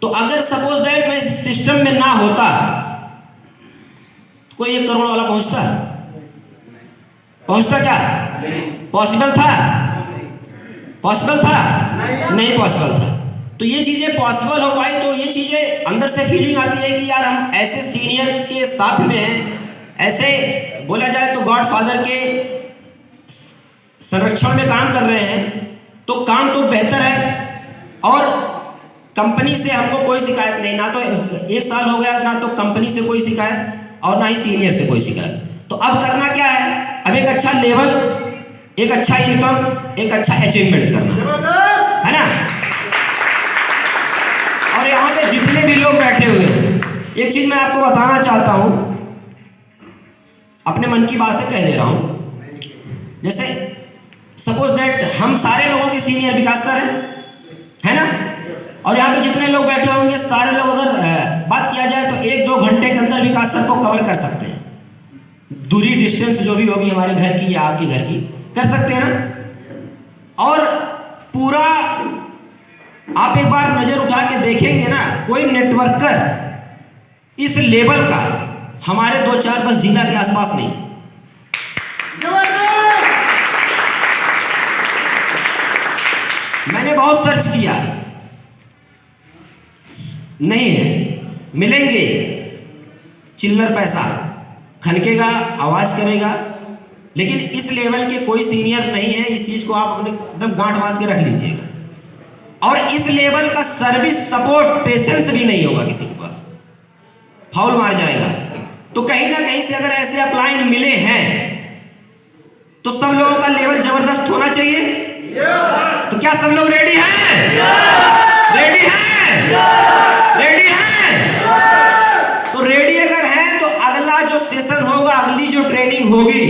तो अगर सपोज दैट मैं इस सिस्टम में ना होता, कोई 1 करोड़ वाला पहुंचता? पहुंचता क्या? पॉसिबल था? पॉसिबल था? नहीं पॉसिबल था। तो ये चीजें पॉसिबल हो पाई तो ये चीजें अंदर से फीलिंग आती है कि यार हम ऐसे सीनियर के साथ में हैं, ऐसे बोला जाए तो गॉड फादर के संरक्षण में काम कर रहे हैं, तो काम तो बेहतर है। और कंपनी से हमको कोई शिकायत नहीं, ना तो 1 साल हो गया, ना तो कंपनी से कोई शिकायत और ना ही सीनियर से कोई शिकायत। तो अब करना क्या है? अब एक अच्छा लेवल, एक अच्छा इनकम, एक अच्छा अचीवमेंट करना है ना। और यहाँ पे जितने भी लोग बैठे हुए हैं, एक चीज मैं आपको बताना चाहता हूं, अपने मन की बातें कह दे रहा हूं। जैसे सपोज दैट हम सारे लोगों के सीनियर विकास सर है ना, और यहाँ पे जितने लोग बैठे होंगे सारे लोग अगर बात किया जाए तो 1-2 घंटे के अंदर विकास सर को कवर कर सकते हैं। दूरी डिस्टेंस जो भी होगी हमारे घर की या आपके घर की, कर सकते हैं ना। और पूरा आप एक बार नजर उठा के देखेंगे ना, कोई नेटवर्कर इस लेवल का हमारे 2-4-10 जिला के आसपास नहीं। मैंने बहुत सर्च किया, नहीं है। मिलेंगे, चिल्लर पैसा खनकेगा, आवाज करेगा, लेकिन इस लेवल के कोई सीनियर नहीं है। इस चीज को आप अपने एकदम गांठ बांध के रख लीजिएगा। और इस लेवल का सर्विस सपोर्ट पेशेंस भी नहीं होगा किसी के पास, फाउल मार जाएगा। तो कहीं ना कहीं से अगर ऐसे अपलाइन मिले हैं तो सब लोगों का लेवल जबरदस्त होना चाहिए। तो क्या सब लोग रेडी हैं? रेडी हैं? रेडी हैं? तो रेडी अगर हैं तो अगला जो सेशन होगा, अगली जो ट्रेनिंग होगी,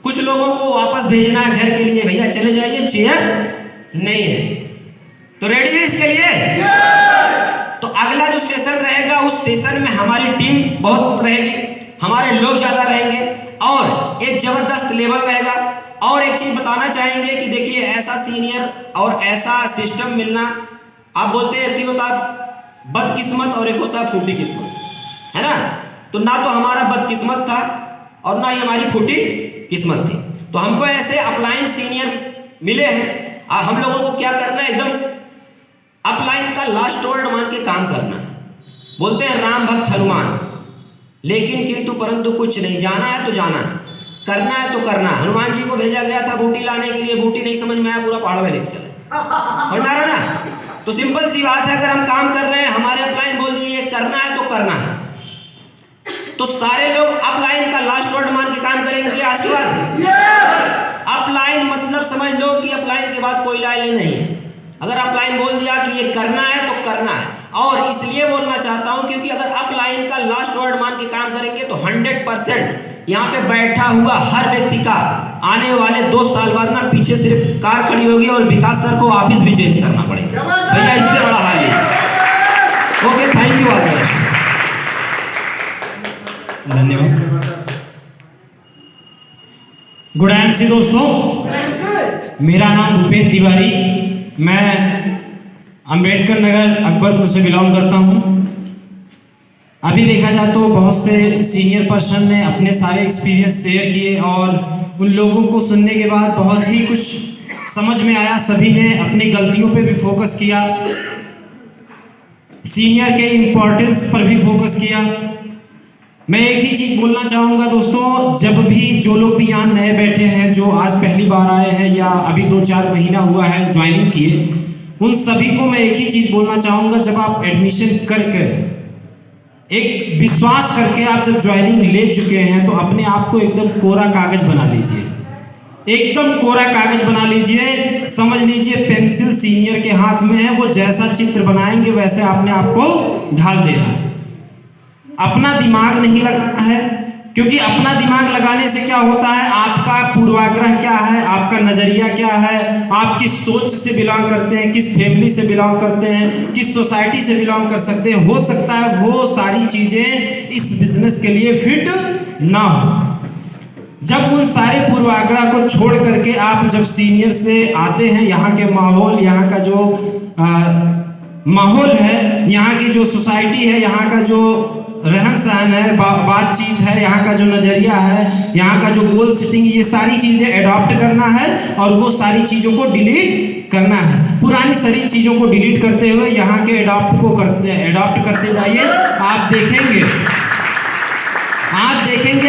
कुछ लोगों को वापस भेजना है घर के लिए, भैया चले जाइए, चेयर नहीं है। तो रेडी है इसके लिए? तो अगला जो सेशन रहेगा उस सेशन में हमारी टीम बहुत रहेगी, हमारे लोग ज्यादा रहेंगे और एक जबरदस्त लेवल रहेगा। और एक चीज बताना चाहेंगे कि देखिए, ऐसा सीनियर और ऐसा सिस्टम मिलना, आप बोलते हैं एक होता बदकिस्मत और एक होता फूटी किस्मत, है ना। तो ना तो हमारा बदकिस्मत था और ना ही हमारी फूटी किस्मत थी। तो हमको ऐसे अपलाइन सीनियर मिले हैं। हम लोगों को क्या करना है, एकदम अपलाइन का लास्ट वर्ड मान के काम करना है। बोलते हैं राम भक्त हनुमान, लेकिन किंतु परंतु कुछ नहीं। जाना है तो जाना है, करना है तो करना है। हनुमान जी को भेजा गया था बूटी लाने के लिए, बूटी नहीं समझ में आया, पूरा पहाड़ में लेके चले। समझ आ रहा ना? तो सिंपल सी बात है, अगर हम काम कर रहे हैं, हमारे अपलाइन बोल दिए ये करना है तो करना है, तो सारे लोग अपलाइन का लास्ट वर्ड मान के काम करेंगे आज के बाद। अपलाइन मतलब समझ लो कि अपलाइन के बाद कोई लाइन नहीं है। अगर अपलाइन बोल दिया कि ये करना है तो करना है। और इसलिए बोलना चाहता हूं क्योंकि अगर अपलाइन का लास्ट वर्ड मान के काम करेंगे तो 100% यहाँ पे बैठा हुआ हर व्यक्ति का आने वाले 2 साल बाद ना पीछे सिर्फ कार खड़ी होगी और विकास सर को ऑफिस भी चेंज करना पड़ेगा भैया, इससे बड़ा हाल है। Okay, thank you all the best. धन्यवाद। गुड एमसी दोस्तों, मेरा नाम भूपेंद्र तिवारी, मैं अंबेडकर नगर अकबरपुर से बिलोंग करता हूं। अभी देखा जाए तो बहुत से सीनियर पर्सन ने अपने सारे एक्सपीरियंस शेयर किए और उन लोगों को सुनने के बाद बहुत ही कुछ समझ में आया। सभी ने अपनी गलतियों पे भी फोकस किया, सीनियर के इम्पोर्टेंस पर भी फोकस किया। मैं एक ही चीज़ बोलना चाहूँगा दोस्तों, जब भी जो लोग भी यहाँ नए बैठे हैं, जो आज पहली बार आए हैं या अभी 2-4 महीना हुआ है ज्वाइनिंग किए, उन सभी को मैं एक ही चीज़ बोलना चाहूँगा, जब आप एडमिशन कर एक विश्वास करके आप जब ज्वाइनिंग ले चुके हैं तो अपने आप को एकदम कोरा कागज बना लीजिए। एकदम कोरा कागज बना लीजिए। समझ लीजिए पेंसिल सीनियर के हाथ में है, वो जैसा चित्र बनाएंगे वैसे आपने आपको ढाल देना है। अपना दिमाग नहीं लगाना है, क्योंकि अपना दिमाग लगाने से क्या होता है, आपका पूर्वाग्रह क्या है, आपका नजरिया क्या है, आप किस सोच से बिलोंग करते हैं, किस फैमिली से बिलोंग करते हैं, किस सोसाइटी से बिलोंग कर सकते हैं, हो सकता है वो सारी चीजें इस बिजनेस के लिए फिट ना हो। जब उन सारे पूर्वाग्रह को छोड़ करके आप जब सीनियर से आते हैं, यहाँ के माहौल, यहाँ का जो माहौल है, यहाँ की जो सोसाइटी है, यहाँ का जो रहन सहन है, बातचीत है, यहाँ का जो नज़रिया है, यहाँ का जो गोल सेटिंग, ये सारी चीज़ें एडॉप्ट करना है और वो सारी चीज़ों को डिलीट करना है। पुरानी सारी चीज़ों को डिलीट करते हुए यहाँ के एडॉप्ट करते जाइए। आप देखेंगे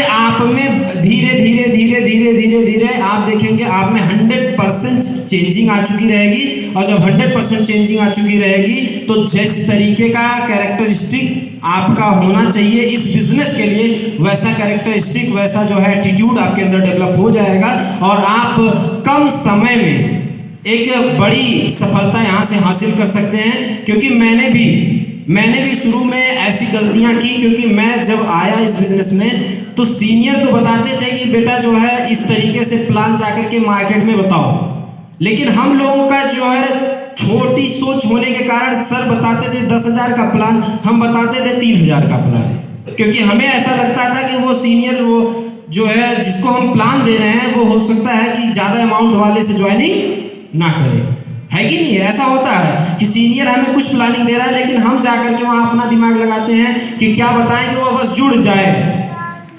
आप में धीरे आप देखेंगे आप में 100% चेंजिंग आ चुकी रहेगी। और जब 100% चेंजिंग आ चुकी रहेगी तो जिस तरीके का कैरेक्टरिस्टिक आपका होना चाहिए इस बिजनेस के लिए, वैसा कैरेक्टरिस्टिक, वैसा जो है एटीट्यूड आपके अंदर डेवलप हो जाएगा और आप कम समय में एक बड़ी सफलता यहाँ से हासिल कर सकते हैं। क्योंकि मैंने भी शुरू में ऐसी गलतियाँ की, क्योंकि मैं जब आया इस बिजनेस में तो सीनियर तो बताते थे कि बेटा जो है इस तरीके से प्लान जाकर के मार्केट में बताओ, लेकिन हम लोगों का जो है छोटी सोच होने के कारण सर बताते थे 10,000 का प्लान, हम बताते थे 3,000 का प्लान। क्योंकि हमें ऐसा लगता था कि वो सीनियर, वो जो है जिसको हम प्लान दे रहे हैं, वो हो सकता है कि ज़्यादा अमाउंट वाले से ज्वाइनिंग ना करे, है कि नहीं? ऐसा होता है कि सीनियर हमें कुछ प्लानिंग दे रहा है, लेकिन हम जा करके वहाँ अपना दिमाग लगाते हैं कि क्या बताएं कि वो बस जुड़ जाए,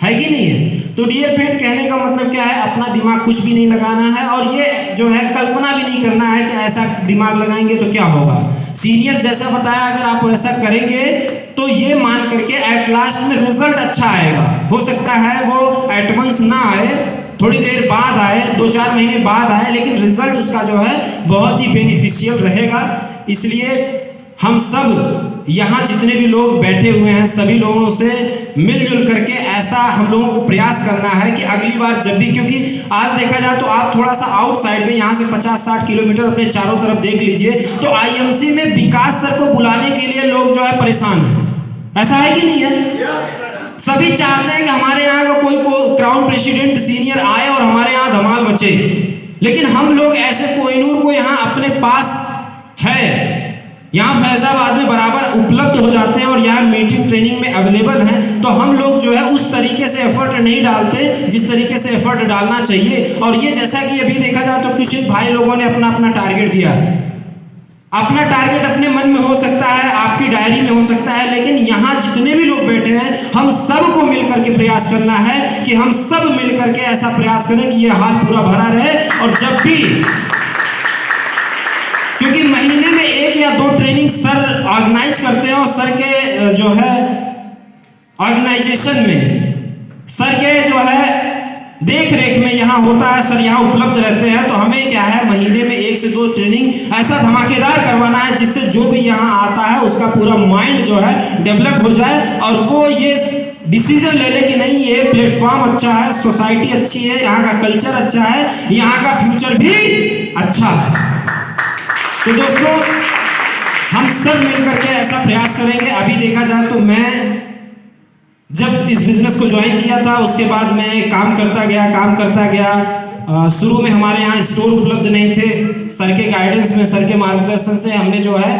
है कि नहीं है? तो डियर फ्रेंड, कहने का मतलब क्या है, अपना दिमाग कुछ भी नहीं लगाना है और ये जो है कल्पना भी नहीं करना है कि ऐसा दिमाग लगाएंगे तो क्या होगा। सीनियर जैसा बताया अगर आप ऐसा करेंगे तो ये मान करके एट लास्ट में रिजल्ट अच्छा आएगा। हो सकता है वो एट वंस ना आए, थोड़ी देर बाद आए, 2-4 महीने बाद आए, लेकिन रिजल्ट उसका जो है बहुत ही बेनिफिशियल रहेगा। इसलिए हम सब यहाँ जितने भी लोग बैठे हुए हैं सभी लोगों से मिलजुल करके ऐसा हम लोगों को प्रयास करना है कि अगली बार जब भी, क्योंकि आज देखा जाए तो आप थोड़ा सा आउटसाइड में यहाँ से 50-60 किलोमीटर अपने चारों तरफ देख लीजिए तो आईएमसी में विकास सर को बुलाने के लिए लोग जो है परेशान हैं। ऐसा है कि नहीं है? सभी चाहते हैं कि हमारे यहाँ का कोई क्राउन प्रेसिडेंट सीनियर आए और हमारे यहाँ धमाल मचे, लेकिन हम लोग ऐसे कोहिनूर को यहाँ अपने पास है, यहाँ फैजाबाद में बराबर उपलब्ध हो जाते हैं और यहाँ मीटिंग ट्रेनिंग में अवेलेबल हैं, तो हम लोग जो है उस तरीके से एफर्ट नहीं डालते जिस तरीके से एफर्ट डालना चाहिए। और ये जैसा कि अभी देखा जाए तो कुछ भाई लोगों ने अपना अपना टारगेट दिया है। अपना टारगेट अपने मन में हो सकता है, आपकी डायरी में हो सकता है, लेकिन यहाँ जितने भी लोग बैठे हैं हम सबको मिलकर के प्रयास करना है कि हम सब मिलकर के ऐसा प्रयास करें कि ये हाल पूरा भरा रहे। और जब भी, क्योंकि महीने में 1 या 2 ट्रेनिंग सर ऑर्गेनाइज करते हैं और सर के जो है ऑर्गेनाइजेशन में, सर के जो है देख रेख में यहाँ होता है, सर यहाँ उपलब्ध रहते हैं, तो हमें क्या है महीने में 1 से 2 ट्रेनिंग ऐसा धमाकेदार करवाना है जिससे जो भी यहाँ आता है उसका पूरा माइंड जो है डेवलप हो जाए और वो ये डिसीजन ले ले कि नहीं ये प्लेटफॉर्म अच्छा है, सोसाइटी अच्छी है, यहाँ का कल्चर अच्छा है, यहाँ का फ्यूचर भी अच्छा है। तो दोस्तों हम सब मिलकर के ऐसा प्रयास करेंगे। अभी देखा जाए तो मैं जब इस बिजनेस को ज्वाइन किया था उसके बाद मैंने काम करता गया। शुरू में हमारे यहाँ स्टोर उपलब्ध नहीं थे, सर के गाइडेंस में, सर के मार्गदर्शन से हमने जो है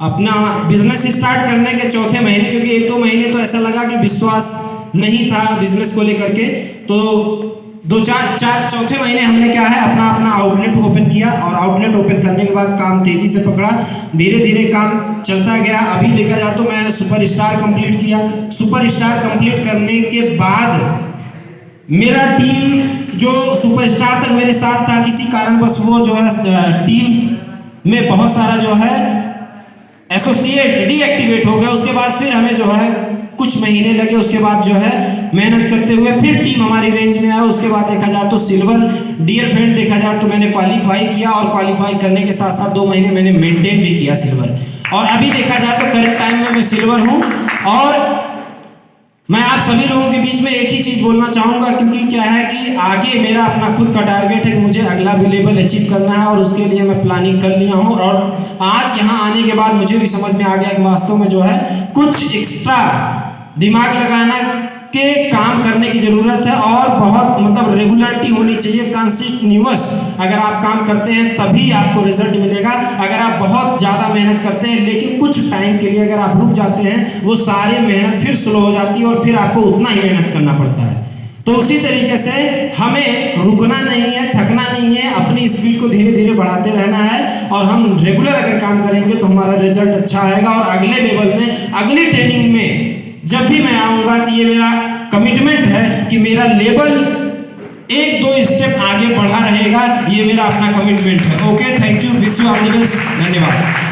अपना बिजनेस स्टार्ट करने के 4थे महीने, क्योंकि 1-2 महीने तो ऐसा लगा कि विश्वास नहीं था बिजनेस को लेकर के, तो 4 महीने हमने क्या है अपना आउटलेट ओपन किया और आउटलेट ओपन करने के बाद काम तेजी से पकड़ा, धीरे धीरे काम चलता गया। अभी देखा जाए तो मैं सुपरस्टार कंप्लीट किया। सुपरस्टार कंप्लीट करने के बाद मेरा टीम जो सुपरस्टार तक मेरे साथ था, किसी कारणवश वो जो है टीम में बहुत सारा जो है एसोसिएट डीएक्टिवेट हो गया। उसके बाद फिर हमें जो है कुछ महीने लगे, उसके बाद जो है मेहनत करते हुए फिर टीम हमारी रेंज में आया। उसके बाद देखा जाए तो सिल्वर, डियर फ्रेंड, देखा जाए तो मैंने क्वालिफाई किया और क्वालिफाई करने के साथ साथ 2 महीने मैंने मेंटेन भी किया सिल्वर, और अभी देखा जाए तो करंट टाइम में मैं सिल्वर हूँ। और मैं आप सभी लोगों के बीच में एक ही चीज़ बोलना चाहूँगा, क्योंकि क्या है कि आगे मेरा अपना खुद का टारगेट है कि मुझे अगला भी लेवल अचीव करना है और उसके लिए मैं प्लानिंग कर लिया हूँ। और आज यहाँ आने के बाद मुझे भी समझ में आ गया कि वास्तव में जो है कुछ एक्स्ट्रा दिमाग लगाना के काम करने की ज़रूरत है और बहुत मतलब रेगुलरिटी होनी चाहिए, कंटिन्यूअस। अगर आप काम करते हैं तभी आपको रिजल्ट मिलेगा। अगर आप बहुत ज़्यादा मेहनत करते हैं लेकिन कुछ टाइम के लिए अगर आप रुक जाते हैं, वो सारी मेहनत फिर स्लो हो जाती है और फिर आपको उतना ही मेहनत करना पड़ता है। तो उसी तरीके से हमें रुकना नहीं है, थकना नहीं है, अपनी स्पीड को धीरे धीरे बढ़ाते रहना है और हम रेगुलर अगर काम करेंगे तो हमारा रिजल्ट अच्छा आएगा और अगले लेवल में, अगली ट्रेनिंग में जब भी मैं आऊँगा तो ये मेरा कमिटमेंट है कि मेरा लेवल 1-2 स्टेप आगे बढ़ा रहेगा, ये मेरा अपना कमिटमेंट है। Okay, thank you, wish you all the best, धन्यवाद।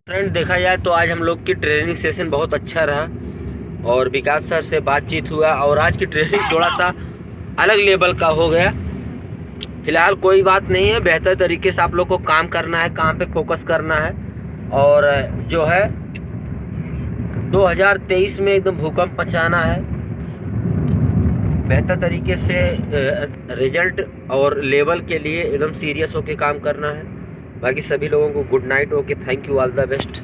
फ्रेंड, देखा जाए तो आज हम लोग की ट्रेनिंग सेशन बहुत अच्छा रहा और विकास सर से बातचीत हुआ और आज की ट्रेनिंग थोड़ा सा अलग लेवल का हो गया। फिलहाल कोई बात नहीं है, बेहतर तरीके से आप लोग को काम करना है, काम पे फोकस करना है और जो है 2023 में एकदम भूकंप मचाना है, बेहतर तरीके से रिजल्ट और लेवल के लिए एकदम सीरियस होके काम करना है। बाकी सभी लोगों को good night, okay, thank you, all the best.